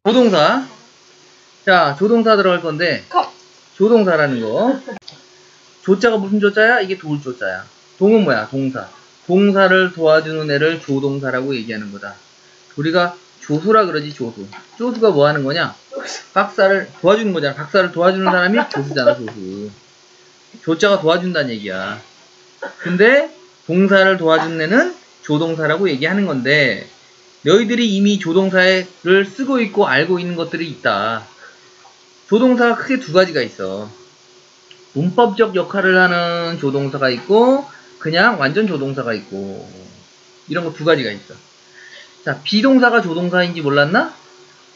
조동사. 자, 조동사 들어갈 건데, 조동사라는 거. 조자가 무슨 조자야? 이게 도울 조자야. 동은 뭐야? 동사. 동사를 도와주는 애를 조동사라고 얘기하는 거다. 우리가 조수라 그러지, 조수. 조수가 뭐 하는 거냐? 박사를 도와주는 거잖아. 박사를 도와주는 사람이 조수잖아, 조수. 조자가 도와준다는 얘기야. 근데 동사를 도와주는 애는 조동사라고 얘기하는 건데, 너희들이 이미 조동사를 쓰고 있고 알고 있는 것들이 있다. 조동사가 크게 두 가지가 있어. 문법적 역할을 하는 조동사가 있고 그냥 완전 조동사가 있고, 이런 거 두 가지가 있어. 자, 비동사가 조동사인지 몰랐나?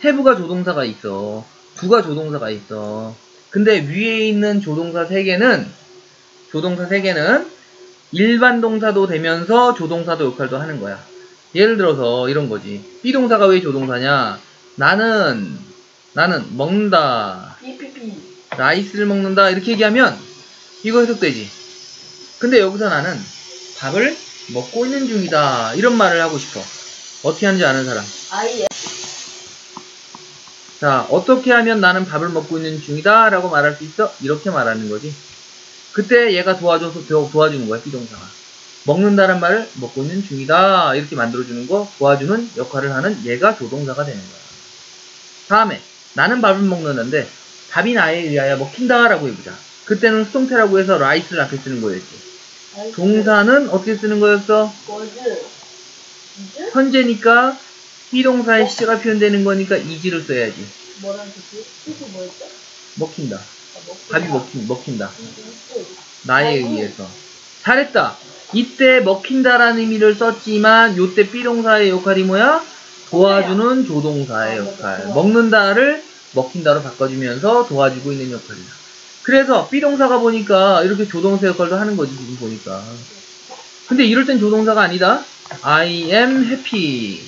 have가 조동사가 있어. do가 조동사가 있어. 근데 위에 있는 조동사 세 개는 일반 동사도 되면서 조동사도 역할도 하는 거야. 예를 들어서 이런 거지. 비동사가 왜 조동사냐? 나는 먹는다. 라이스를 먹는다. 이렇게 얘기하면 이거 해석되지. 근데 여기서 나는 밥을 먹고 있는 중이다. 이런 말을 하고 싶어. 어떻게 하는지 아는 사람? 자, 어떻게 하면 나는 밥을 먹고 있는 중이다 라고 말할 수 있어? 이렇게 말하는 거지. 그때 얘가 도와주는 거야, 비동사가. 먹는다란 말을 먹고 있는 중이다 이렇게 만들어주는 거, 도와주는 역할을 하는 얘가 조동사가 되는 거야. 다음에 나는 밥을 먹는다인데 밥이 나에 의하여 먹힌다 라고 해보자. 그때는 수동태라고 해서 right를 앞에 쓰는 거였지. 동사는 어떻게 쓰는 거였어? 현재니까 비동사의 시제가 표현되는 거니까 is를 써야지. 뭐라는 뜻이? 뜻이 뭐였죠? 먹힌다. 밥이 먹힌다. 나에 의해서. 잘했다. 이때 먹힌다라는 의미를 썼지만 요때 비동사의 역할이 뭐야? 도와주는 조동사의 역할. 먹는다를 먹힌다로 바꿔주면서 도와주고 있는 역할이다. 그래서 비동사가 보니까 이렇게 조동사 역할도 하는 거지, 지금 보니까. 근데 이럴 땐 조동사가 아니다. I am happy.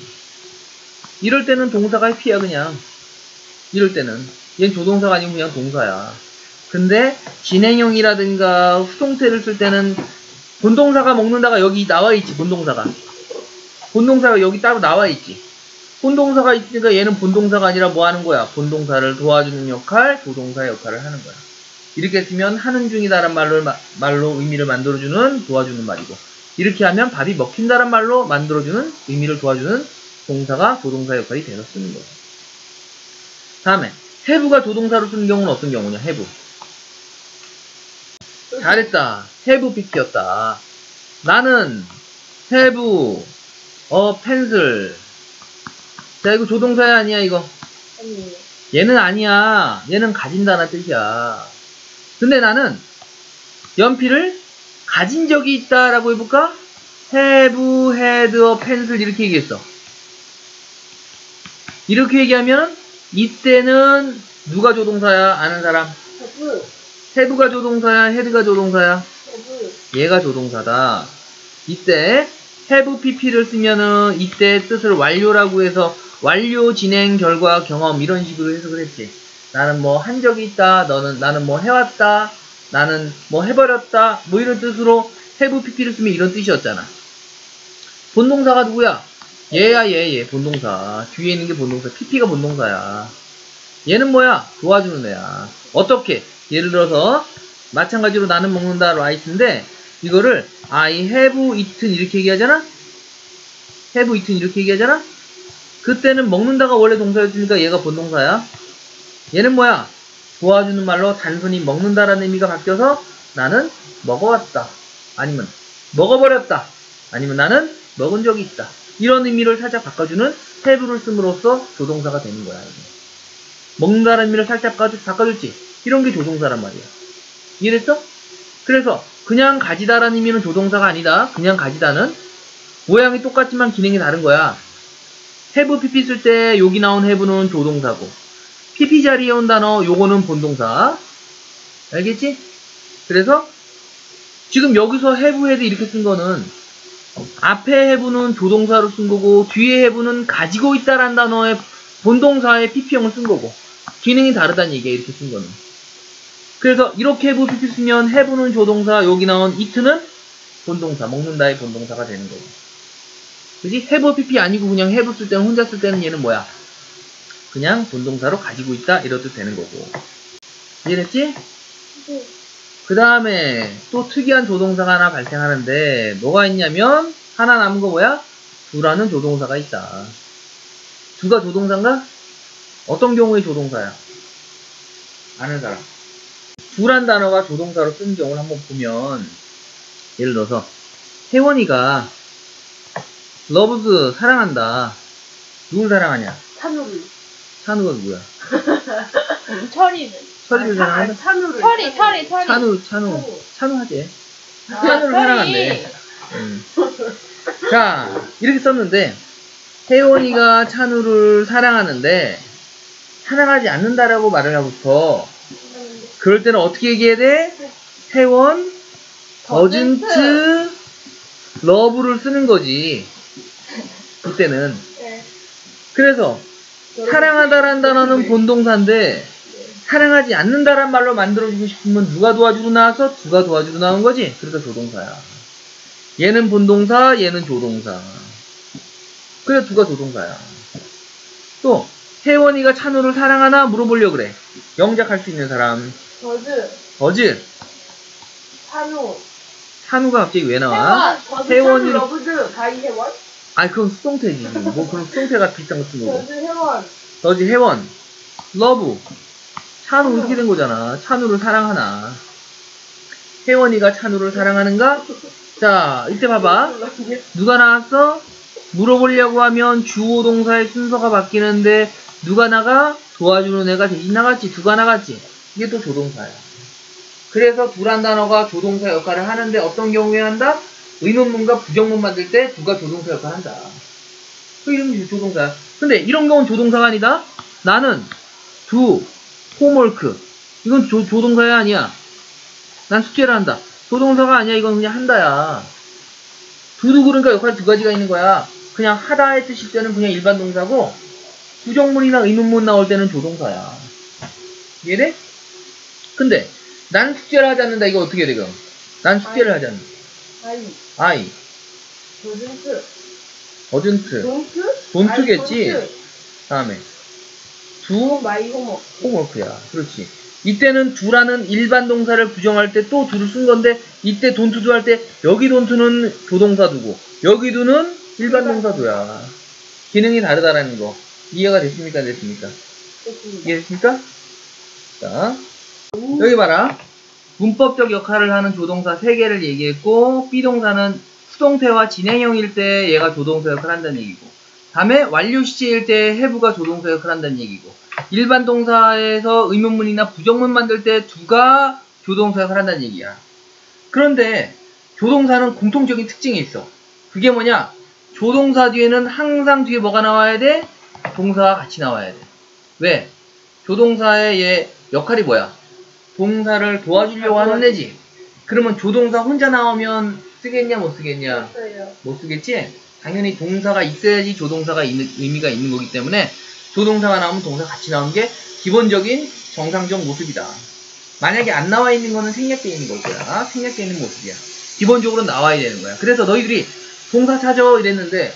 이럴 때는 동사가 happy야, 그냥. 이럴 때는. 얘는 조동사가 아니고 그냥 동사야. 근데 진행형이라든가 수동태를 쓸 때는 본동사가 먹는다가 여기 나와있지. 본동사가 여기 따로 나와있지. 본동사가 있으니까 얘는 본동사가 아니라 뭐 하는 거야? 본동사를 도와주는 역할, 조동사의 역할을 하는 거야. 이렇게 쓰면 하는 중이다란 말로 의미를 만들어주는, 도와주는 말이고, 이렇게 하면 밥이 먹힌다란 말로 만들어주는, 의미를 도와주는 동사가 조동사 역할이 돼서 쓰는 거야. 다음에 have가 조동사로 쓰는 경우는 어떤 경우냐? have. 잘했다. have pp였다. 나는 have a pencil. 자, 이거 조동사야 아니야 이거? 아니에요. 얘는 아니야. 얘는 가진다는 뜻이야. 근데 나는 연필을 가진 적이 있다라고 해볼까? have had a pencil 이렇게 얘기했어. 이렇게 얘기하면 이때는 누가 조동사야? 아는 사람? have가 조동사야? had가 조동사야? 얘가 조동사다. 이때 have pp를 쓰면은 이때 뜻을 완료라고 해서 완료, 진행, 결과, 경험 이런 식으로 해석을 했지. 나는 뭐 한 적이 있다. 나는 뭐 해왔다. 나는 뭐 해버렸다. 뭐 이런 뜻으로 have pp를 쓰면 이런 뜻이었잖아. 본동사가 누구야? 얘야, 얘 본동사. 뒤에 있는 게 본동사. pp가 본동사야. 얘는 뭐야? 도와주는 애야. 어떻게? 예를 들어서 마찬가지로 나는 먹는다 right인데 이거를 I have eaten 이렇게 얘기하잖아? have eaten 이렇게 얘기하잖아? 그때는 먹는다가 원래 동사였으니까 얘가 본동사야. 얘는 뭐야? 도와주는 말로 단순히 먹는다라는 의미가 바뀌어서 나는 먹어왔다. 아니면 먹어버렸다. 아니면 나는 먹은 적이 있다. 이런 의미를 살짝 바꿔주는 have를 씀으로써 조동사가 되는 거야. 이게. 먹는다라는 의미를 살짝 바꿔줬지. 이런 게 조동사란 말이야. 이해됐어? 그래서 그냥 가지다라는 의미는 조동사가 아니다. 그냥 가지다는 모양이 똑같지만 기능이 다른 거야. have pp 쓸 때 여기 나온 have는 조동사고 pp 자리에 온 단어 요거는 본동사. 알겠지? 그래서 지금 여기서 have had 이렇게 쓴 거는 앞에 have는 조동사로 쓴 거고 뒤에 have는 가지고 있다란 단어의 본동사의 pp형을 쓴 거고 기능이 다르다는 얘기야. 이렇게 쓴 거는. 그래서 이렇게 have pp 쓰면 have는 조동사, 여기 나온 eat는 본동사, 먹는다의 본동사가 되는 거고. 그지? have pp 아니고 그냥 have 쓸 때는 혼자 쓸 때는 얘는 뭐야? 그냥 본동사로 가지고 있다 이래도 되는 거고. 이해됐지? 네. 그 다음에 또 특이한 조동사가 하나 발생하는데 뭐가 있냐면 하나 남은 거 뭐야? 두라는 조동사가 있다. 두가 조동사인가? 어떤 경우의 조동사야? 아는 사람. 두란 단어가 조동사로 쓰는 경우를 한번 보면 예를 들어서 혜원이가 loves 사랑한다. 누굴 사랑하냐? 찬우를. 찬우가 누구야? 철이는. 철이를 사랑한다? 찬우를. 철이. 찬우 하지. 찬우를 사랑한대. 자, 이렇게 썼는데 혜원이가 찬우를 사랑하는데 사랑하지 않는다라고 말을 하고 싶어. 그럴 때는 어떻게 얘기해야 돼? 혜원 doesn't love를 쓰는 거지. 이때는. 네. 그래서 사랑하다란 단어는 본동사인데 사랑하지 않는다란 말로 만들어주고 싶으면 누가 도와주로 나와서 두가 도와주로 나온 거지. 그래서 조동사야. 얘는 본동사, 얘는 조동사. 그래 두가 조동사야. 또 혜원이가 찬우를 사랑하나 물어보려고 그래. 영작할 수 있는 사람. 더즈. 찬우가 갑자기 왜 나와? 혜원이. 러브즈 가이 혜원? 아니 그건 수동태지. 뭐 그런 수동태가 비슷한 거 쓴 거고. 더즈 혜원. 더즈 혜원. 러브. 찬우 이렇게 된 거잖아. 찬우를 사랑하나. 혜원이가 찬우를 사랑하는가? 자, 이때 봐봐. 누가 나왔어? 물어보려고 하면 주어 동사의 순서가 바뀌는데 누가 나가? 도와주는 애가 대신 나갔지. 두가 나갔지. 이게 또 조동사야. 그래서 두란 단어가 조동사 역할을 하는데 어떤 경우에 한다? 의문문과 부정문 만들 때 두가 조동사 역할을 한다. 그 이름이 조동사야. 근데 이런 경우는 조동사가 아니다. 나는 두 홈워크. 이건 조동사야 아니야? 난 숙제를 한다. 조동사가 아니야. 이건 그냥 한다야. 두두 그러니까 역할이 두 가지가 있는 거야. 그냥 하다의 뜻일 때는 그냥 일반 동사고 부정문이나 의문문 나올 때는 조동사야. 이해돼? 근데 난 숙제를 하지 않는다. 이거 어떻게 돼 그럼? 난 숙제를 하지 않는다. I. don't겠지. 다음에 두 마이 홈워크. 홈워크야. 그렇지. 이때는 두라는 일반 동사를 부정할 때 또 두를 쓴 건데 이때 don't do 할 때 여기 don't는 조동사 두고 여기 do는 일반 동사 두야. 기능이 다르다라는 거. 이해가 됐습니까? 안 됐습니까? 이해됐습니까? 자, 여기 봐라. 문법적 역할을 하는 조동사 3개를 얘기했고 B동사는 수동태와 진행형일 때 얘가 조동사 역할을 한다는 얘기고 다음에 완료 시제일 때 have가 조동사 역할을 한다는 얘기고 일반 동사에서 의문문이나 부정문 만들 때 두가 조동사 역할을 한다는 얘기야. 그런데 조동사는 공통적인 특징이 있어. 그게 뭐냐? 조동사 뒤에는 항상 뒤에 뭐가 나와야 돼? 동사가 같이 나와야 돼. 왜? 조동사의 얘 역할이 뭐야? 동사를 도와주려고 하는 애지. 그러면 조동사 혼자 나오면 쓰겠냐 못 쓰겠냐? 못 쓰겠지? 당연히 동사가 있어야지 조동사가 의미가 있는 거기 때문에 조동사가 나오면 동사 같이 나오는 게 기본적인 정상적 모습이다. 만약에 안 나와 있는 거는 생략되어 있는 걸 거야. 생략되어 있는 모습이야. 기본적으로 나와야 되는 거야. 그래서 너희들이 동사 찾아 이랬는데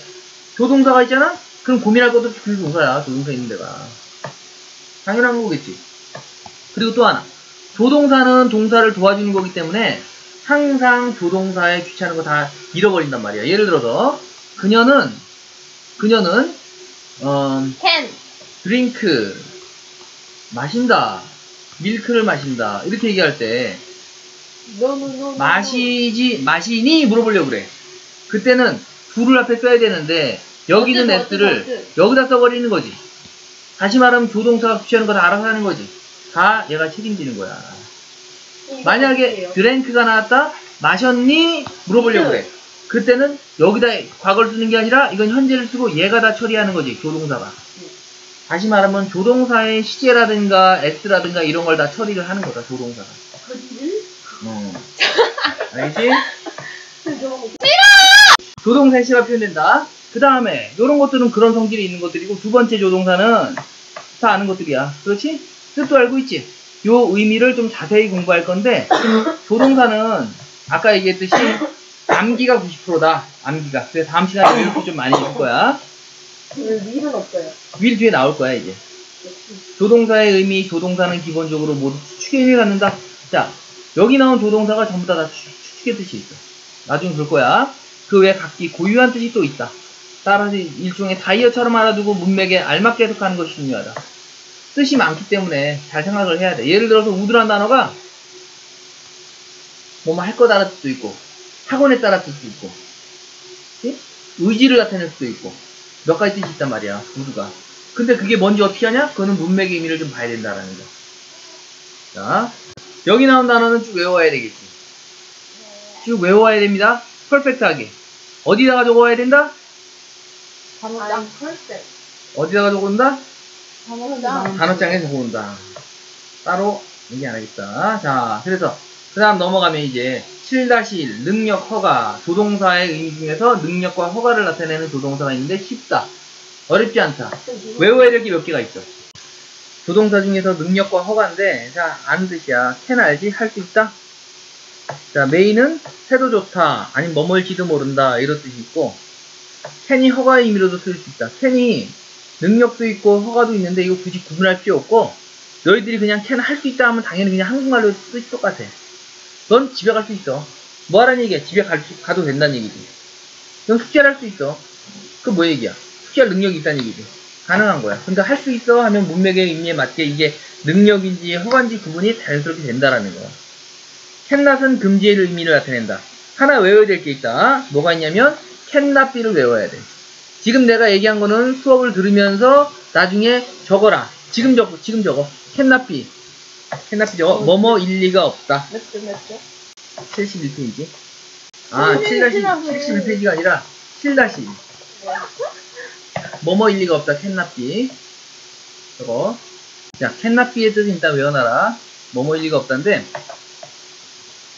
조동사가 있잖아? 그럼 고민할 것도 없이 그 동사야. 조동사 있는 데가. 당연한 거겠지. 그리고 또 하나. 조동사는 동사를 도와주는 거기 때문에 항상 조동사에 귀찮은 거 다 잃어버린단 말이야. 예를 들어서 그녀는 can 드링크 마신다. 밀크를 마신다. 이렇게 얘기할 때 no. 마시니 물어보려고 그래. 그때는 do를 앞에 써야 되는데 여기 있는 s를 여기다 써버리는 거지. 다시 말하면 조동사가 귀찮은 거 다 알아서 하는 거지. 다 얘가 책임지는 거야. 만약에 드랭크가 나왔다? 마셨니? 물어보려고 그래. 그때는 여기다 과거를 쓰는 게 아니라 이건 현재를 쓰고 얘가 다 처리하는 거지. 조동사가. 다시 말하면 조동사의 시제라든가 s라든가 이런 걸 다 처리를 하는 거다. 조동사가. 알겠지? 조동사의 시가 표현된다. 그 다음에 이런 것들은 그런 성질이 있는 것들이고 두 번째 조동사는 다 아는 것들이야. 그렇지? 뜻도 알고 있지? 요 의미를 좀 자세히 공부할 건데 조동사는 아까 얘기했듯이 암기가 90%다. 암기가. 그래서 다음 시간에 이렇게 좀 많이 줄 거야. 윌은 없어요. 윌 뒤에 나올 거야 이제. 조동사의 의미, 조동사는 기본적으로 모두 추측의 의미를 갖는다. 자, 여기 나온 조동사가 전부 다 추측의 뜻이 있어. 나중에 볼 거야. 그 외에 각기 고유한 뜻이 또 있다. 따라서 일종의 다이어처럼 알아두고 문맥에 알맞게 해석하는 것이 중요하다. 뜻이 많기 때문에 잘 생각을 해야 돼. 예를 들어서 우드란 단어가 뭐뭐 할 거 따라 뜻도 있고, 학원에 따라 뜻도 있고, 그치? 의지를 나타낼 수도 있고, 몇 가지 뜻이 있단 말이야, 우드가. 근데 그게 뭔지 어떻게 하냐? 그거는 문맥의 의미를 좀 봐야 된다라는 거. 자, 여기 나온 단어는 쭉 외워야 되겠지. 쭉 외워야 됩니다. 퍼펙트하게. 어디다가 적어야 된다? 단어장. 펄스. 어디다가 적어온다? 단어장. 단어장에 적어온다. 따로 얘기 안 하겠다. 자, 그래서 그 다음 넘어가면 이제 7-1 능력 허가 조동사의 의미 중에서 능력과 허가를 나타내는 조동사가 있는데 쉽다. 어렵지 않다. 외워야 될 게 몇 개가 있어. 조동사 중에서 능력과 허가인데, 자, 아는 뜻이야. can 알지? 할 수 있다? 자, 메인은 해도 좋다. 아니면 뭐뭐일지도 모른다. 이런 뜻이 있고, can이 허가의 의미로도 쓸 수 있다. can이 능력도 있고 허가도 있는데 이거 굳이 구분할 필요 없고, 너희들이 그냥 can 할 수 있다 하면 당연히 그냥 한국말로 뜻이 똑같아. 넌 집에 갈 수 있어. 뭐 하라는 얘기야? 집에 가도 된다는 얘기지. 넌 숙제를 할 수 있어. 그 뭐 얘기야? 숙제할 능력이 있다는 얘기지. 가능한 거야. 근데 할 수 있어 하면 문맥의 의미에 맞게 이게 능력인지 허가인지 구분이 자연스럽게 된다라는 거야. 캔낫은 금지의 의미를 나타낸다. 하나 외워야 될 게 있다. 뭐가 있냐면 캔낫비를 외워야 돼. 지금 내가 얘기한 거는 수업을 들으면서 나중에 적어라. 지금 적어. 캔낫비 적어. 뭐뭐 일리가 없다. 몇 개? 71페이지. 아, 71페이지가 아니라 7-1. 뭐뭐 일리가 없다. 캔낫비 저거. 자, 캔낫비의 뜻은 일단 외워놔라. 뭐뭐 일리가 없다인데,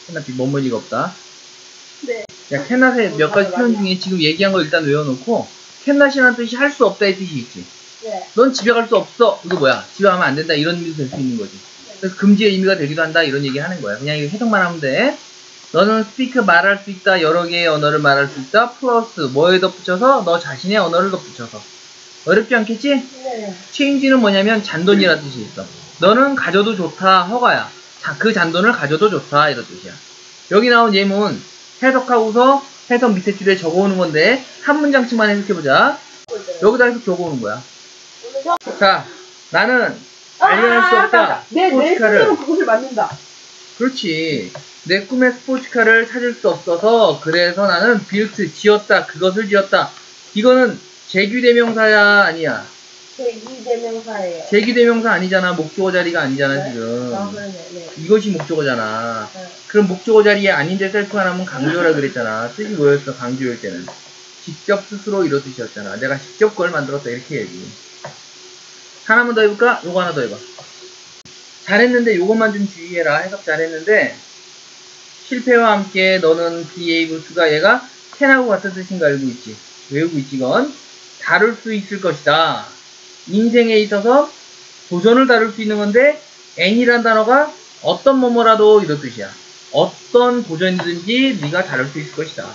캔낫비 뭐뭐 일리가 없다. 네. 자, 캔낫의 몇 가지 표현 중에 지금 얘기한 거 일단 외워놓고, 캔낫이라는 뜻이 할 수 없다의 뜻이 있지. 네. 넌 집에 갈 수 없어. 이거 뭐야? 집에 가면 안 된다. 이런 의미도 될 수 있는 거지. 그래서 금지의 의미가 되기도 한다. 이런 얘기 하는 거야. 그냥 이거 해석만 하면 돼. 너는 스피크 말할 수 있다. 여러 개의 언어를 말할 수 있다. 플러스 뭐에 덧붙여서 너 자신의 언어를 덧붙여서. 어렵지 않겠지? 네. 체인지는 뭐냐면 잔돈이라는 뜻이 있어. 너는 가져도 좋다. 허가야. 자, 그 잔돈을 가져도 좋다. 이런 뜻이야. 여기 나온 예문 해석하고서 해석 밑에 줄에 적어오는 건데 한 문장씩만 해석해보자. 여기다 해석 적어오는 거야. 자, 나는 관련할 수 없다. 내 스포츠카를. 스스로 그것을 만든다. 그렇지. 내 꿈의 스포츠카를 찾을 수 없어서 그래서 나는 빌트 지었다. 그것을 지었다. 이거는 제규대명사야 아니야? 제2대명사예요. 제규대명사 아니잖아. 목적어 자리가 아니잖아. 네? 지금. 아, 그러네. 네. 이것이 목적어잖아. 네. 그럼 목적어 자리에 아닌데 셀프 하나면 강조라 그랬잖아. 뜻이 뭐였어? 강조일 때는 직접 스스로 이런 뜻이었잖아. 내가 직접 그걸 만들었다 이렇게 해야지. 하나만 더 해볼까? 요거 하나 더 해봐. 잘했는데 요것만 좀 주의해라. 해석 잘했는데 실패와 함께 너는 be able to가 얘가 can하고 같은 뜻인 거 알고 있지? 외우고 있지 이건? 다룰 수 있을 것이다. 인생에 있어서 도전을 다룰 수 있는 건데 N이란 단어가 어떤 뭐뭐라도 이런 뜻이야. 어떤 도전이든지 네가 다룰 수 있을 것이다.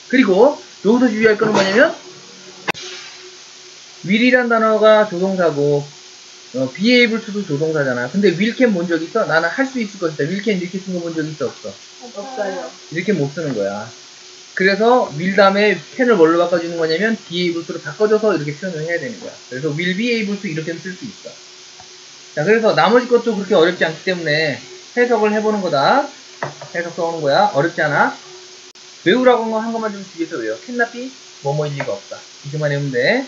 그리고 여기서 주의할 거는 뭐냐면 will이란 단어가 조동사고 be able to도 조동사잖아. 근데 will can 본 적 있어? 나는 할 수 있을 것이다. will can 이렇게 쓴 거 본 적 있어? 없어? 없어요. 이렇게 못 쓰는 거야. 그래서 will 다음에 can을 뭘로 바꿔주는 거냐면 be able to로 바꿔줘서 이렇게 표현을 해야 되는 거야. 그래서 will be able to 이렇게 쓸 수 있어. 자, 그래서 나머지 것도 그렇게 어렵지 않기 때문에 해석을 해보는 거다. 해석 써오는 거야. 어렵지 않아. 외우라고 한 것만 좀 주의해서 외워. cannot be 뭐뭐일 리가 없다. 이렇게만 외우면 돼.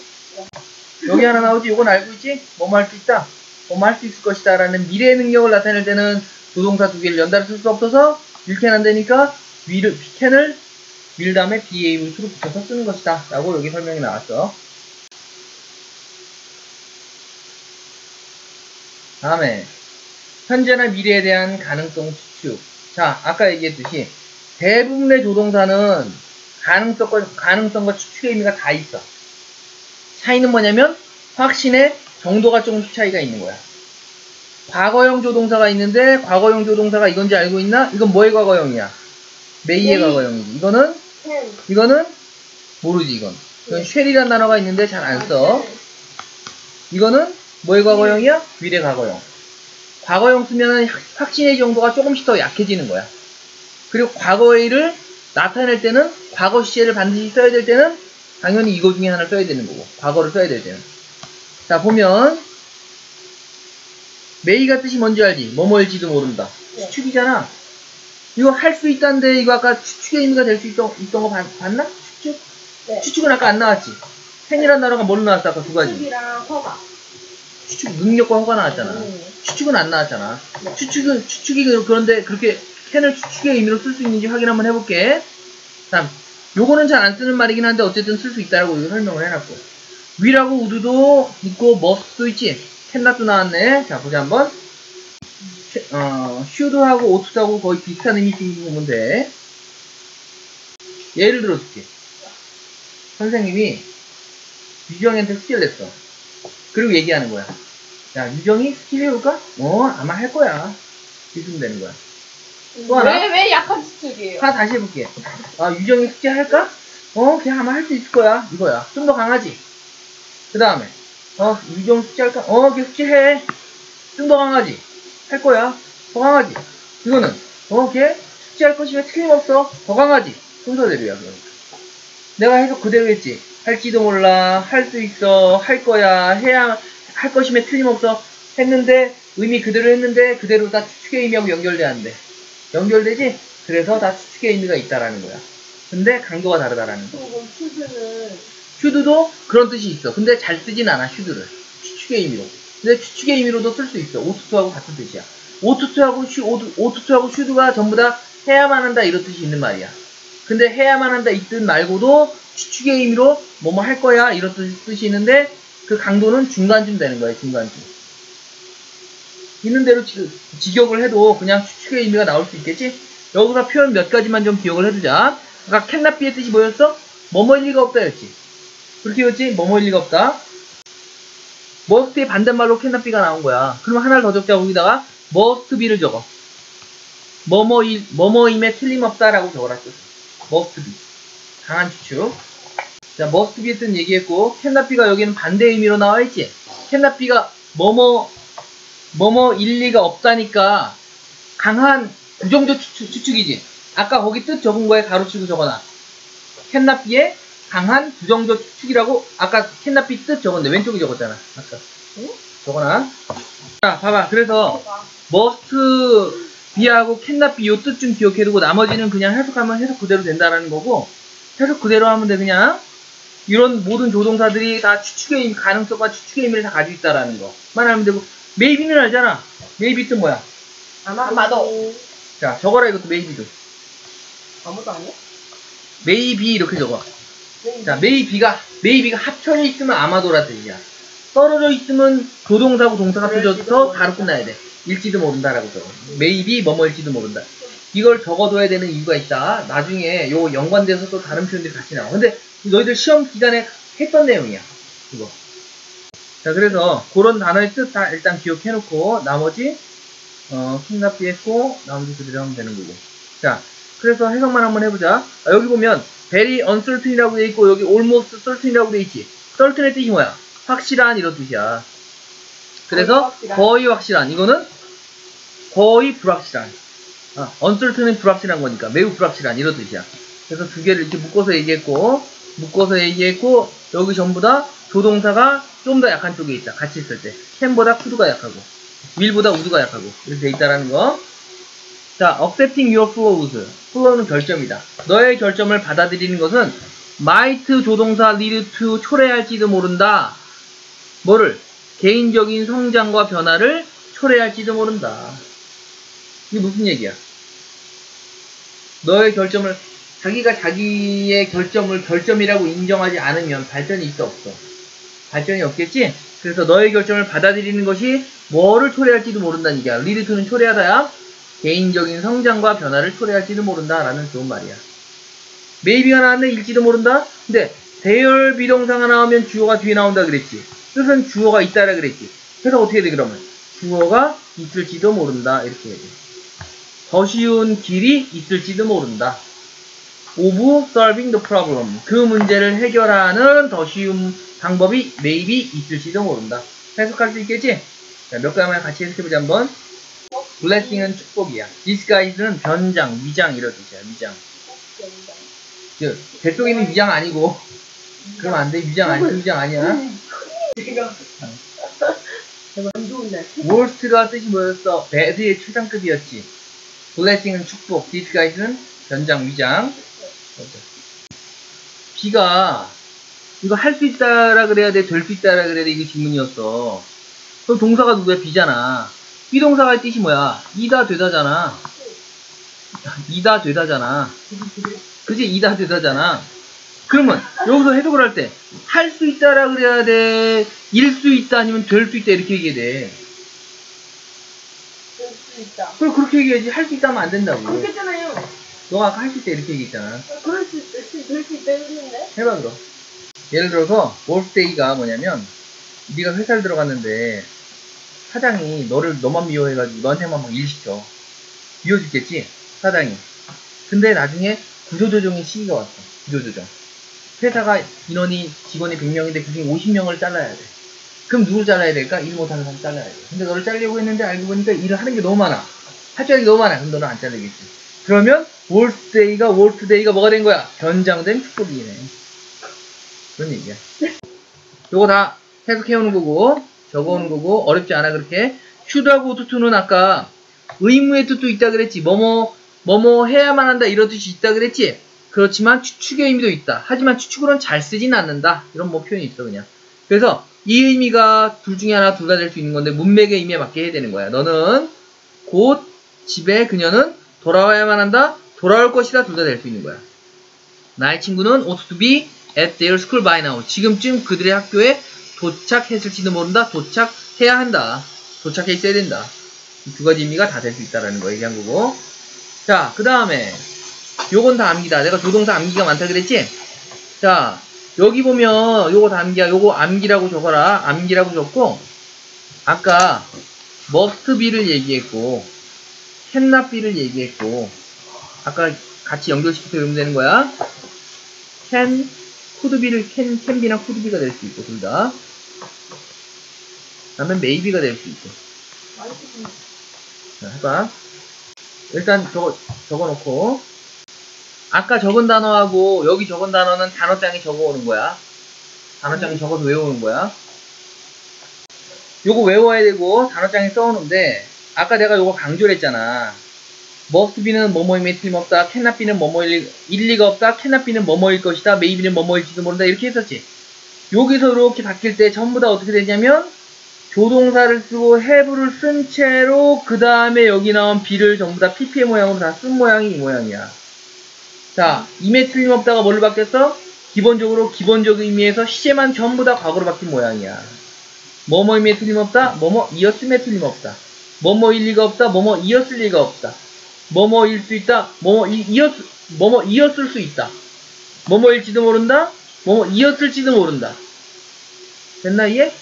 여기 하나 나오지? 이건 알고 있지? 뭐뭐 할 수 있다. 뭐뭐 할 수 있을 것이다 라는 미래의 능력을 나타낼 때는 조동사 두 개를 연달아 쓸 수 없어서 will can 안 되니까 can을 will 다음에 be able to로 붙여서 쓰는 것이다 라고 여기 설명이 나왔어. 다음에 현재나 미래에 대한 가능성 추측. 자, 아까 얘기했듯이 대부분의 조동사는 가능성과 추측의 의미가 다 있어. 차이는 뭐냐면 확신의 정도가 조금씩 차이가 있는 거야. 과거형 조동사가 있는데 과거형 조동사가 이건지 알고 있나? 이건 뭐의 과거형이야? 메이의 과거형이지. 이거는 모르지. 이건 쉘이라는 단어가 있는데 잘 안 써. 이거는 뭐의 과거형이야? will의 과거형. 과거형 쓰면은 확신의 정도가 조금씩 더 약해지는 거야. 그리고 과거의를 나타낼 때는 과거 시제를 반드시 써야 될 때는 당연히 이거 중에 하나를 써야 되는 거고, 과거를 써야 될 때는. 자, 보면 메이가 뜻이 뭔지 알지? 뭐뭐일지도 모른다. 네. 추측이잖아. 이거 할 수 있다는데 이거 아까 추측의 의미가 될 수 있던 거 봤나? 추측? 네. 추측은 아까 안 나왔지? 팬이란 단어가 뭘로 나왔어? 아까 두 가지. 추측이랑 허가. 추측, 능력과 허가 나왔잖아. 추측은 안 나왔잖아. 네. 추측이 그런데 그렇게 캔을 추측의 의미로 쓸 수 있는지 확인 한번 해볼게. 다음, 요거는 잘 안 쓰는 말이긴 한데 어쨌든 쓸 수 있다라고 이거 설명을 해놨고. 위라고 우드도 있고 머스도 있지. 캔낫도 나왔네. 자, 보자 한번. 슈드하고 오투하고 거의 비슷한 의미 좀 보면 돼. 예를 들어줄게. 선생님이 유정이한테 숙제를 냈어. 그리고 얘기하는 거야. 야, 유정이 숙제 해올까? 아마 할 거야. 이러면 되는 거야. 또 하나? 왜 약한 추측이에요? 하나 다시 해볼게. 유정이 숙제 할까? 그냥 아마 할 수 있을 거야. 이거야. 좀 더 강하지? 그 다음에, 유정 숙제 할까? 걔 숙제 해. 좀 더 강하지? 할 거야. 더 강하지? 이거는, 걔 숙제 할 것이면 틀림없어. 더 강하지? 순서대로야, 그러니까. 내가 해석 그대로 했지. 할지도 몰라. 할 수 있어. 할 거야. 해야, 할 것이면 틀림없어. 했는데, 의미 그대로 했는데, 그대로 다 추측의 의미하고 연결돼야 한대. 연결되지? 그래서 다 추측의 의미가 있다라는 거야. 근데 강도가 다르다라는 거. 그럼 추측은 슈드도 그런 뜻이 있어. 근데 잘 쓰진 않아, 슈드를. 추측의 의미로. 근데 추측의 의미로도 쓸 수 있어. 오투투하고 같은 뜻이야. 오투투하고 슈드가 전부 다 해야만 한다 이런 뜻이 있는 말이야. 근데 해야만 한다 이 뜻 말고도 추측의 의미로 뭐뭐 할 거야 이런 뜻이 있는데 그 강도는 중간쯤 되는 거야, 중간쯤. 있는 대로 직역을 해도 그냥 추측의 의미가 나올 수 있겠지? 여기서 표현 몇 가지만 좀 기억을 해두자. 아까 캔나비의 뜻이 뭐였어? 뭐뭐일 리가 없다 였지. 그렇게 였지? 뭐뭐일 리가 없다. 머스트의 반대말로 캔나비가 나온 거야. 그럼 하나를 더 적자. 거기다가 must be를 적어. 뭐뭐임에 틀림없다라고 적어라. must be. 강한 추측. 자, must be의 뜻은 얘기했고 캔나비가 여기는 반대 의미로 나와 있지. 캔나비가 뭐뭐일 리가 없다니까 강한 부정적 추측이지. 아까 거기 뜻 적은 거에 가로치고 적어놔. 캔나비의 강한 부정적 추측이라고 아까 캔나비 뜻 적었는데 왼쪽에 적었잖아. 아까. 응? 적어놔. 자, 봐봐. 그래서 must be하고 캔나비 요 뜻 좀 기억해두고 나머지는 그냥 해석하면 해석 그대로 된다라는 거고 해석 그대로 하면 돼. 그냥 이런 모든 조동사들이 다 추측의 의미, 가능성과 추측의 의미를 다 가지고 있다라는 거만 하면 되고 maybe는 알잖아. maybe 뜻 뭐야? 아마도. 자, 적어라 이것도 maybe도. 아무도 아니야? maybe 이렇게 적어. 자, maybe가 합쳐져 있으면 아마도라 뜻이야. 떨어져 있으면 조동사하고 동사가 합쳐져서 바로 끝나야 돼. 일지도 모른다라고 적어. maybe 뭐뭐일지도 모른다. 이걸 적어둬야 되는 이유가 있다. 나중에 요 연관돼서 또 다른 표현들이 같이 나와. 근데 너희들 시험 기간에 했던 내용이야. 이거. 자, 그래서 그런 단어의 뜻 다 일단 기억해놓고 나머지 킹나피 했고 나머지 그대로 하면 되는 거고. 자, 그래서 해석만 한번 해보자. 여기 보면 very uncertain이라고 돼 있고 여기 almost certain이라고 돼 있지. certain의 뜻이 뭐야? 확실한 이런 뜻이야. 그래서 거의 확실한. 이거는 거의 불확실한. uncertain은 불확실한 거니까 매우 불확실한 이런 뜻이야. 그래서 두 개를 이렇게 묶어서 얘기했고 여기 전부 다 조동사가 좀 더 약한 쪽에 있다. 같이 있을 때. 캔보다 쿠드가 약하고 will보다 would가 약하고 이렇게 돼 있다라는 거. 자, accepting your flaws. flaw는 결점이다. 너의 결점을 받아들이는 것은 might 조동사 lead to 초래할지도 모른다. 뭐를? 개인적인 성장과 변화를 초래할지도 모른다. 이게 무슨 얘기야? 너의 결점을 자기가 자기의 결점을 결점이라고 인정하지 않으면 발전이 있어 없어? 발전이 없겠지? 그래서 너의 결점을 받아들이는 것이 뭐를 초래할지도 모른다는 얘기야. lead to는 초래하다야. 개인적인 성장과 변화를 초래할지도 모른다라는 좋은 말이야. maybe가 나왔네. 일지도 모른다. 근데 대열 비동사가 나오면 주어가 뒤에 나온다 그랬지. 뜻은 주어가 있다라 그랬지. 그래서 어떻게 돼 그러면? 주어가 있을지도 모른다 이렇게 해야 돼. 더 쉬운 길이 있을지도 모른다. of solving the problem. 그 문제를 해결하는 더 쉬운 방법이 maybe 있을지도 모른다. 해석할 수 있겠지? 자, 몇 가지만 같이 해석해보자 한번. blessing은 축복이야. disguise는 변장, 위장 이런 뜻이야. 위장. 뱃속에 있는 위장 아니고. 그러면 안 돼. 위장 아니, 그 위장 아니야. 안 좋은데. worst가 뜻이 뭐였어? bad의 최상급이었지. blessing은 축복, disguise는 변장, 위장. B가 이거 할 수 있다라 그래야 돼, 될 수 있다라 그래야 돼, 이게 질문이었어. 그럼 동사가 누구야? B잖아. 비동사의 뜻이 뭐야? 이다 되다잖아. 이다 되다잖아. 그지? 이다 되다잖아. 그러면 여기서 해석을 할 때 할 수 있다라 그래야 돼, 일 수 있다 아니면 될 수 있다 이렇게 얘기해야 돼. 될 수 있다. 그럼 그렇게 얘기해야지. 할 수 있다 하면 안 된다고. 그렇게 했잖아요. 너가 아까 할 수 있다 이렇게 얘기했잖아. 그럴 수 있다. 될 수 있다 했는데. 해봐 그럼. 예를 들어서 workday가 뭐냐면 네가 회사를 들어갔는데 사장이 너를 너만 미워해가지고 너한테만 막 일 시켜. 미워 죽겠지? 사장이. 근데 나중에 구조조정의 시기가 왔어. 구조조정. 회사가 인원이 직원이 100명인데 그중에 50명을 잘라야 돼. 그럼 누굴 잘라야 될까? 일 못하는 사람 잘라야 돼. 근데 너를 잘리려고 했는데 알고 보니까 일을 하는 게 너무 많아. 할 줄 아는 게 너무 많아. 그럼 너는 안 잘리겠지. 그러면 workday가 뭐가 된 거야? 변장된 축복이네. 그런 얘기야. 요거 다 해석해오는 거고 적어오는 거고 어렵지 않아 그렇게. should하고 ought to는 아까 의무의 뜻도 있다 그랬지. 뭐뭐 해야만 한다 이런 뜻이 있다 그랬지. 그렇지만 추측의 의미도 있다. 하지만 추측으로는 잘 쓰진 않는다. 이런 뭐 표현이 있어 그냥. 그래서 이 의미가 둘 중에 하나 둘 다 될 수 있는 건데 문맥의 의미에 맞게 해야 되는 거야. 너는 곧 집에 그녀는 돌아와야만 한다. 돌아올 것이다. 둘 다 될 수 있는 거야. 나의 친구는 ought to be at their school by now. 지금쯤 그들의 학교에 도착했을지도 모른다. 도착해야 한다. 도착해 있어야 된다. 이 두 가지 의미가 다 될 수 있다라는 거 얘기한 거고. 자, 그 다음에 요건 다 암기다. 내가 조동사 암기가 많다 그랬지? 자, 여기 보면 요거 다 암기야. 요거 암기라고 적어라. 암기라고 적고 아까 must be를 얘기했고 cannot be를 얘기했고 아까 같이 연결시켜서 외우면 되는 거야. can, could be를 can be나 could be가 될 수 있고 둘 다. 그 다음에 maybe가 될 수 있고. 자, 해봐. 일단 적어놓고 아까 적은 단어하고 여기 적은 단어는 단어장에 적어오는 거야. 단어장에 적어서 외우는 거야. 요거 외워야 되고 단어장에 써오는데 아까 내가 요거 강조를 했잖아. must be는 뭐뭐임에 틀림없다. cannot be는 뭐뭐일 일리가 없다. cannot be는 뭐뭐일 것이다. maybe는 뭐뭐일지도 모른다. 이렇게 했었지. 여기서 이렇게 바뀔 때 전부 다 어떻게 되냐면 조동사를 쓰고 have를 쓴 채로 그 다음에 여기 나온 be를 전부 다 pp의 모양으로 다 쓴 모양이 이 모양이야. 자, 임에 틀림없다가 뭘로 바뀌었어? 기본적 의미에서 시제만 전부 다 과거로 바뀐 모양이야. 뭐뭐임에 틀림없다. 뭐뭐이었음에 틀림없다. 뭐뭐일 리가 없다. 뭐뭐이었을 리가 없다. 뭐뭐일 수 있다. 뭐뭐이었을 수 있다. 뭐뭐일지도 모른다. 뭐뭐이었을지도 모른다. 됐나 이해?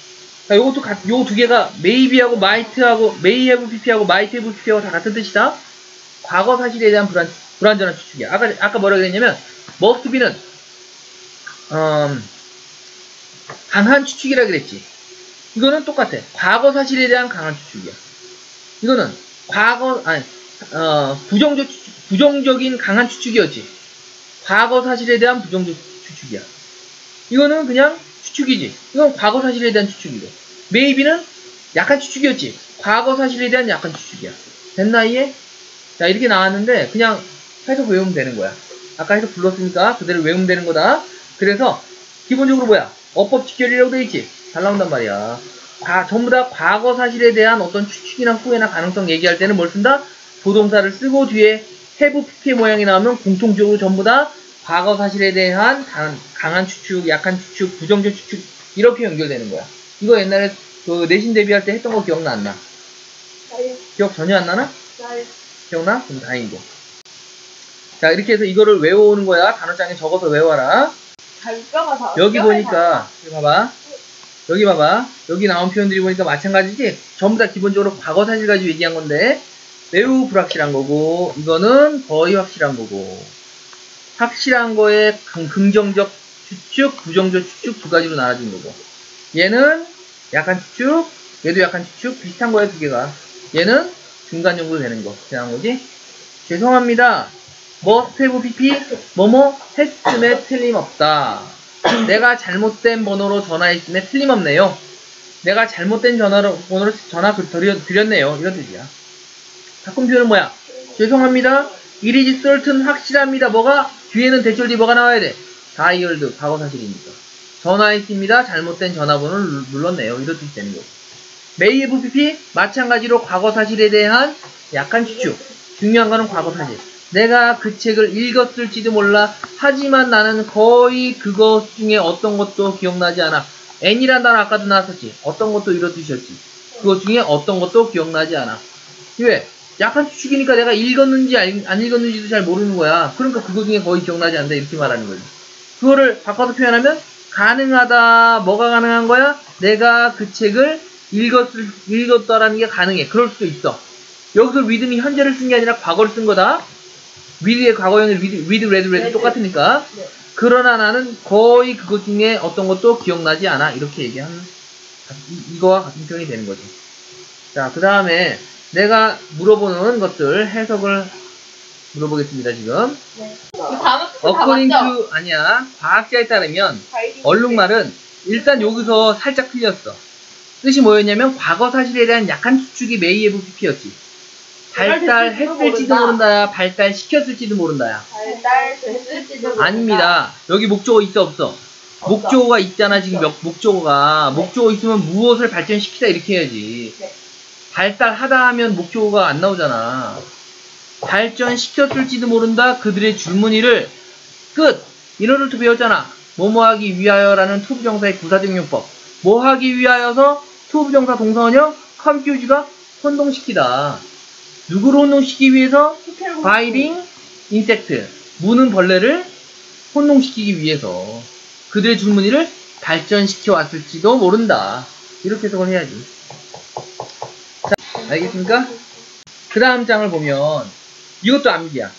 자, 요것도 요 두 개가 maybe하고 might하고 may have pp하고 might have pp하고 다 같은 뜻이다. 과거 사실에 대한 불완전한 추측이야. 아까 뭐라고 했냐면 must be는 강한 추측이라 그랬지. 이거는 똑같아. 과거 사실에 대한 강한 추측이야. 이거는 부정적인 강한 추측이었지. 과거 사실에 대한 부정적 추측이야. 이거는 그냥 추측이지. 이건 과거 사실에 대한 추측이고. maybe는 약한 추측이었지. 과거 사실에 대한 약한 추측이야. 됐나 이해? 자, 이렇게 나왔는데 그냥 해석 외우면 되는 거야. 아까 해석 불렀으니까 그대로 외우면 되는 거다. 그래서 기본적으로 뭐야? 어법 직결이라고 돼 있지. 잘 나온단 말이야. 전부 다 과거 사실에 대한 어떤 추측이나 후회나 가능성 얘기할 때는 뭘 쓴다? 조동사를 쓰고 뒤에 have pp의 모양이 나오면 공통적으로 전부 다 과거 사실에 대한 강한 추측, 약한 추측, 부정적 추측 이렇게 연결되는 거야. 이거 옛날에 그 내신 대비할 때 했던 거 기억나 안 나? 나요. 기억 전혀 안 나나? 나요. 기억나? 그럼 다행이고. 자, 이렇게 해서 이거를 외워오는 거야. 단어장에 적어서 외워라. 뼈가 다. 여기 보니까 여기 봐봐. 여기 나온 표현들이 보니까 마찬가지지. 전부 다 기본적으로 과거 사실 가지고 얘기한 건데 매우 불확실한 거고 이거는 거의 확실한 거고 확실한 거에 긍정적 추측, 부정적 추측 두 가지로 나눠진 거고 얘는 약한 추측, 얘도 약한 추측, 비슷한 거야, 두 개가. 얘는 중간 정도 되는 거. 그냥 거지? 죄송합니다. must have pp, 뭐뭐 했음에 틀림없다. 내가 잘못된 번호로 전화했음에 틀림없네요. 내가 잘못된 번호로 전화 드렸네요. 이런 뜻이야. 바꾼 표현은 뭐야? 죄송합니다. it is certain 확실합니다. 뭐가? 뒤에는 대절 뒤 뭐가 나와야 돼? dialed, 과거 사실이니까. 전화했습니다. 잘못된 전화번호를 눌렀네요. 이런 뜻이 되는 거지. may have pp, 마찬가지로 과거 사실에 대한 약한 추측. 중요한 거는 과거 사실. 내가 그 책을 읽었을지도 몰라. 하지만 나는 거의 그것 중에 어떤 것도 기억나지 않아. n이란 단어 아까도 나왔었지. 어떤 것도 이런 뜻이었지. 그것 중에 어떤 것도 기억나지 않아. 왜? 약한 추측이니까 내가 읽었는지 안 읽었는지도 잘 모르는 거야. 그러니까 그것 중에 거의 기억나지 않는다. 이렇게 말하는 거지. 그거를 바꿔서 표현하면 가능하다. 뭐가 가능한 거야? 내가 그 책을 읽었다라는 게 가능해. 그럴 수도 있어. 여기서 with는 현재를 쓴 게 아니라 과거를 쓴 거다. with의 과거형이 with, read 똑같으니까. 네. 그러나 나는 거의 그것 중에 어떤 것도 기억나지 않아. 이렇게 얘기하는, 이거와 같은 표현이 되는 거죠. 자, 그 다음에 내가 물어보는 것들 해석을 물어보겠습니다, 지금. 네. 이거 다 according 맞죠? to, 아니야. 과학자에 따르면, 가이딩 얼룩말은 일단 여기서 살짝 틀렸어. 뜻이 뭐였냐면, 과거 사실에 대한 약한 추측이 may have pp였지. 발달했을지도 모른다야, 발달시켰을지도 모른다야. 발달됐을지도 모른다. 아닙니다. 여기 목적어 있어, 없어? 목적어가 있잖아, 지금 목적어가. 네. 목적어 있으면 무엇을 발전시키다 이렇게 해야지. 네. 발달하다 하면 목적어가 안 나오잖아. 발전시켰을지도 모른다. 그들의 줄무늬를 끝! 인어를투 배웠잖아. 뭐뭐 하기 위하여라는 투부정사의 구사등용법. 뭐 하기 위하여서 투부정사 동사원형 confuse가 혼동시키다. 누구를 혼동시키기 위해서? biting insect. 무는 벌레를 혼동시키기 위해서. 그들의 줄무늬를 발전시켜 왔을지도 모른다. 이렇게 해석을 해야지. 자, 알겠습니까? 그 다음 장을 보면 이것도 암기야.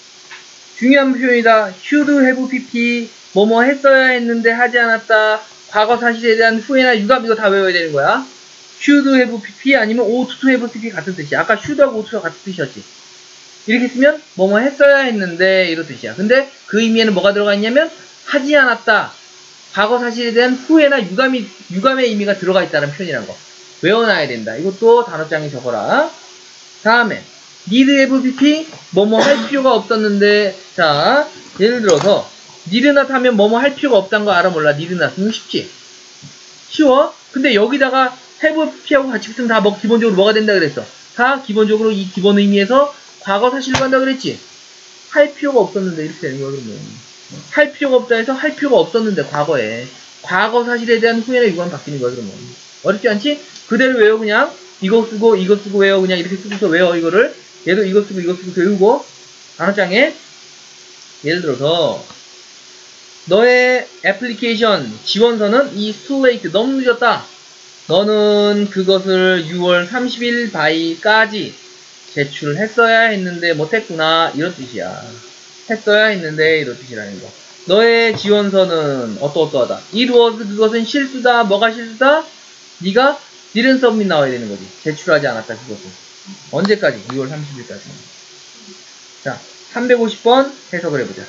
중요한 표현이다. should have pp, 뭐뭐 했어야 했는데 하지 않았다. 과거 사실에 대한 후회나 유감, 이거 다 외워야 되는 거야. should have pp 아니면 ought to have pp 같은 뜻이야. 아까 should하고 ought 같은 뜻이었지. 이렇게 쓰면 뭐뭐 했어야 했는데 이런 뜻이야. 근데 그 의미에는 뭐가 들어가 있냐면 하지 않았다. 과거 사실에 대한 후회나 유감의 의미가 들어가 있다는 표현이란 거. 외워놔야 된다. 이것도 단어장에 적어라. 다음에 need have pp, 뭐뭐 할 필요가 없었는데. 자, 예를 들어서 need not 하면 뭐뭐 할 필요가 없다는 거 알아 몰라? need not 쓰면 쉽지? 쉬워? 근데 여기다가 have pp하고 같이 붙으면 다 기본적으로 뭐가 된다 그랬어? 다 기본적으로 이 기본 의미에서 과거 사실로 간다 그랬지? 할 필요가 없었는데 이렇게 되는 거야. 그러면 할 필요가 없다 해서 할 필요가 없었는데 과거에 과거 사실에 대한 후회나 유감 바뀌는 거야. 그러면 어렵지 않지? 그대로 외워. 그냥 이거 쓰고 외워. 그냥 이렇게 쓰고서 외워. 이거를 얘도 이거 쓰고 외우고. 단어장에 예를 들어서 너의 애플리케이션 지원서는 is too late, 너무 늦었다. 너는 그것을 6월 30일 바이까지 제출했어야 했는데 못했구나. 이런 뜻이야. 했어야 했는데 이런 뜻이라는 거. 너의 지원서는 어떠어떠하다. it was, 그것은 실수다. 뭐가 실수다? 네가 didn't submit 나와야 되는 거지. 제출하지 않았다. 그것은 언제까지? 6월 30일까지. 자, 350번 해석을 해보자.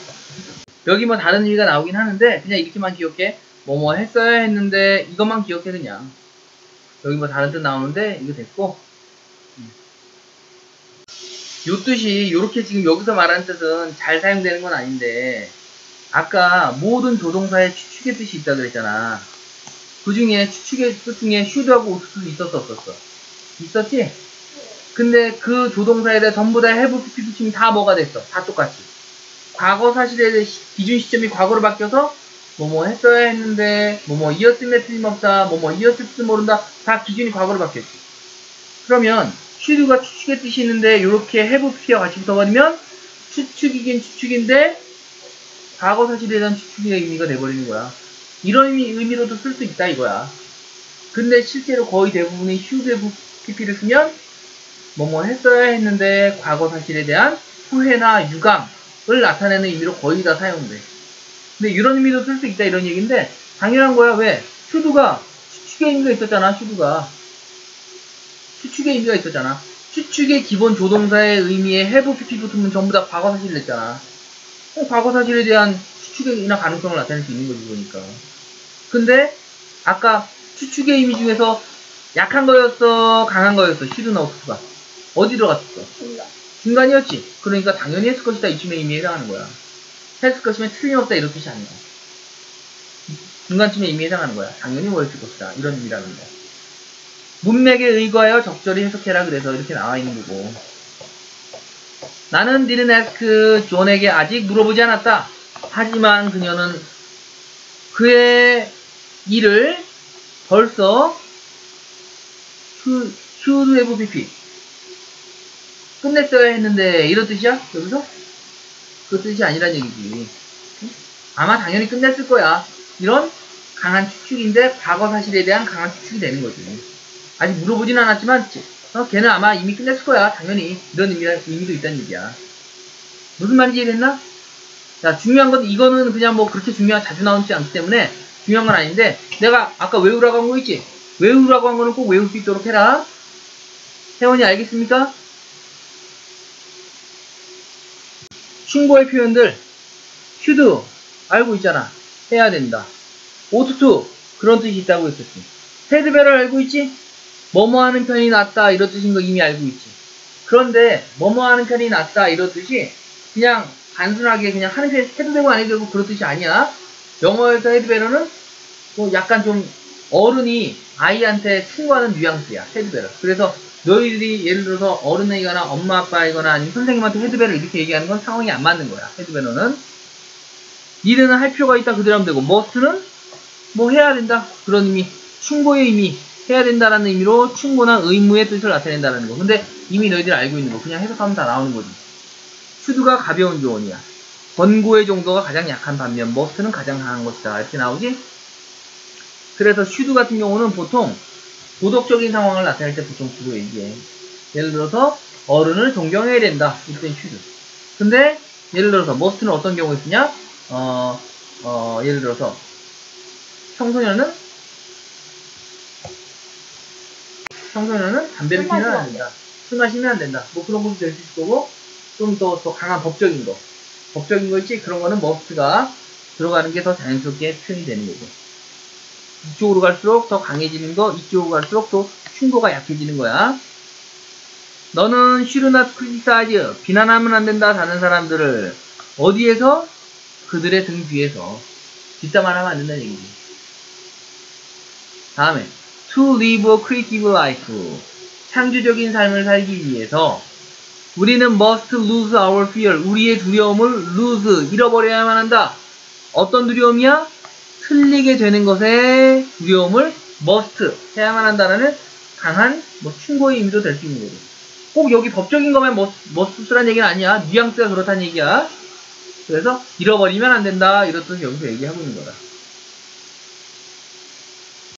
여기 뭐 다른 의미가 나오긴 하는데 그냥 이렇게만 기억해. 뭐뭐 했어야 했는데 이것만 기억해. 그냥 여기 뭐 다른 뜻 나오는데 이거 됐고, 요 뜻이 요렇게 지금 여기서 말하는 뜻은 잘 사용되는 건 아닌데, 아까 모든 조동사에 추측의 뜻이 있다 그랬잖아. 그 중에 추측의 뜻 중에 should하고 ought 있었어 없었어? 있었지? 근데 그 조동사에 대해 전부 다 have pp 붙이면 다 뭐가 됐어? 다 똑같이. 과거 사실에 대해 기준 시점이 과거로 바뀌어서 뭐뭐 했어야 했는데, 뭐뭐 이었음에 틀림없다, 뭐뭐 이었을지도 모른다, 다 기준이 과거로 바뀌었지. 그러면 should가 추측의 뜻이 있는데 요렇게 have pp와 같이 붙어버리면 추측이긴 추측인데 과거 사실에 대한 추측의 의미가 돼버리는 거야. 이런 의미로도 쓸 수 있다 이거야. 근데 실제로 거의 대부분이 should have pp를 쓰면 뭐뭐 했어야 했는데 과거 사실에 대한 후회나 유감을 나타내는 의미로 거의 다 사용돼. 근데 이런 의미로 쓸 수 있다 이런 얘기인데 당연한 거야. 왜? should가 추측의 의미가 있었잖아, 슈드가. 추측의 의미가 있었잖아. 추측의 기본 조동사의 의미에 have pp 붙으면 전부 다 과거사실을 냈잖아. 과거사실에 대한 추측이나 가능성을 나타낼 수 있는 거지, 그러니까. 근데 아까 추측의 의미 중에서 약한 거였어, 강한 거였어, 슈드나 오스가. 어디 들어갔었어? 중간이었지. 그러니까 당연히 했을 것이다, 이쯤의 의미에 해당하는 거야. 했을 것이면 틀림없다, 이런 뜻이 아니야. 중간쯤의 의미에 해당하는 거야. 당연히 뭐였을 것이다, 이런 의미라는 거야. 문맥에 의거하여 적절히 해석해라, 그래서 이렇게 나와 있는 거고. 나는 didn't ask 존에게 아직 물어보지 않았다. 하지만 그녀는 그의 일을 벌써 should have pp 끝냈어야 했는데, 이런 뜻이야? 여기서? 그 뜻이 아니란 얘기지. 아마 당연히 끝냈을 거야. 이런 강한 추측인데 과거 사실에 대한 강한 추측이 되는 거지. 아직 물어보진 않았지만 걔는 아마 이미 끝냈을 거야. 당연히 이런 의미도 있다는 얘기야. 무슨 말인지 이해됐나? 자, 중요한 건 이거는 그냥 뭐 그렇게 자주 나오지 않기 때문에 중요한 건 아닌데, 내가 아까 외우라고 한 거 있지? 외우라고 한 거는 꼭 외울 수 있도록 해라. 혜원이 알겠습니까? 충고의 표현들 should 알고 있잖아. 해야 된다. ought to 그런 뜻이 있다고 했었지. had better 알고 있지? 뭐뭐 하는 편이 낫다 이런 뜻인 거 이미 알고 있지. 그런데 뭐뭐 하는 편이 낫다 이런 뜻이 그냥 단순하게 그냥 하는 편이 해도 되고 안 해도 되고 그런 뜻이 아니야. 영어에서 had better는 뭐 약간 좀 어른이 아이한테 충고하는 뉘앙스야. had better. 그래서 너희들이 예를 들어서 어른이거나 엄마 아빠이거나 아니면 선생님한테 had better 이렇게 얘기하는 건 상황이 안 맞는 거야. had better는 니들은 할 필요가 있다 그대로 하면 되고, must는 뭐 해야 된다 그런 의미, 충고의 의미, 해야 된다라는 의미로 충고나 의무의 뜻을 나타낸다는 거. 근데 이미 너희들이 알고 있는 거 그냥 해석하면 다 나오는 거지. should가 가벼운 조언이야. 권고의 정도가 가장 약한 반면 must는 가장 강한 것이다 이렇게 나오지. 그래서 should 같은 경우는 보통 도덕적인 상황을 나타낼 때 보통 주로 얘기해. 예를 들어서 어른을 존경해야 된다 이때 should. 근데 예를 들어서 must는 어떤 경우에 쓰냐? 예를 들어서 청소년은 담배를 피면 안 된다. 술 마시면 안 된다. 뭐 그런 것도 될 수 있을 거고, 좀 더 강한 법적인 거 있지? 그런 거는 must가 들어가는 게 더 자연스럽게 표현이 되는 거고. 이쪽으로 갈수록 더 강해지는 거, 이쪽으로 갈수록 더 충고가 약해지는 거야. 너는 should not criticize, 비난하면 안 된다, 다른 사람들을. 어디에서? 그들의 등 뒤에서. 뒷담화 하면 안 된다는 얘기지. 다음에 to live a creative life, 창조적인 삶을 살기 위해서 우리는 must lose our fear, 우리의 두려움을 lose, 잃어버려야만 한다. 어떤 두려움이야? 틀리게 되는 것의 두려움을 must 해야만 한다는 강한 충고의 의미도 될 수 있는 거고. 꼭 여기 법적인 것만 must 쓰란 얘기는 아니야. 뉘앙스가 그렇다는 얘기야. 그래서 잃어버리면 안 된다 이런 뜻을 여기서 얘기하고 있는 거다.